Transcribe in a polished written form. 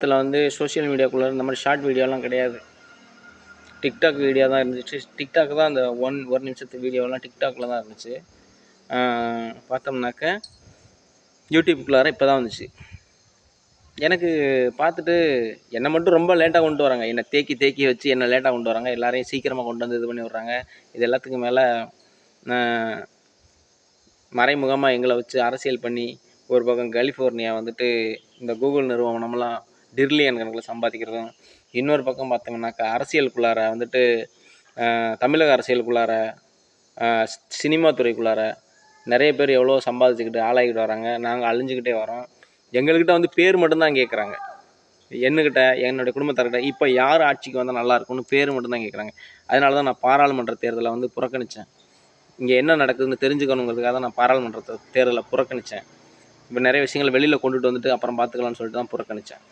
இதில் வந்து சோஷியல் மீடியாக்குள்ளே இந்த மாதிரி ஷார்ட் வீடியோலாம் கிடையாது. டிக்டாக் வீடியோ தான் இருந்துச்சு. டிக்டாக் தான் அந்த ஒரு நிமிஷத்து வீடியோலாம் டிக்டாக்ல தான் இருந்துச்சு. பார்த்தோம்னாக்க யூடியூப்குள்ளார இப்போ தான் வந்துச்சு. எனக்கு பார்த்துட்டு என்னை மட்டும் ரொம்ப லேட்டாக கொண்டு வராங்க. என்னை தேக்கி தேக்கி வச்சு என்னை லேட்டாக கொண்டு வராங்க. எல்லாரையும் சீக்கிரமாக கொண்டு வந்து இது பண்ணி விட்றாங்க. இது எல்லாத்துக்கும் மேலே மறைமுகமாக எங்களை வச்சு அரசியல் பண்ணி ஒரு பக்கம் கலிஃபோர்னியா வந்துட்டு இந்த கூகுள் நிறுவனம்லாம் டிரில்லியன் கணக்கில் சம்பாதிக்கிறதும், இன்னொரு பக்கம் பார்த்தோம்னாக்கா அரசியலுக்குள்ளார வந்துட்டு தமிழக அரசியலுக்குள்ளார சினிமா துறைக்குள்ளார நிறைய பேர் எவ்வளோ சம்பாதிச்சுக்கிட்டு ஆளாகிட்டு வராங்க. நாங்கள் அழிஞ்சிக்கிட்டே வரோம். எங்கள்கிட்ட வந்து பேர் மட்டும்தான் கேட்குறாங்க. என்னுடைய குடும்பத்தார்கிட்ட இப்போ யார் ஆட்சிக்கு வந்தால் நல்லாயிருக்கும்னு பேர் மட்டும்தான் கேட்குறாங்க. அதனால தான் நான் பாராளுமன்ற தேர்தலை வந்து புறக்கணித்தேன். இங்கே என்ன நடக்குதுன்னு தெரிஞ்சுக்கணுங்கிறதுக்காக தான் நான் பாராளுமன்ற தேர்தலை புறக்கணித்தேன். இப்போ நிறைய விஷயங்கள் வெளியில் கொண்டுட்டு வந்துட்டு அப்புறம் பார்த்துக்கலான்னு சொல்லிட்டு தான் புறக்கணித்தேன்.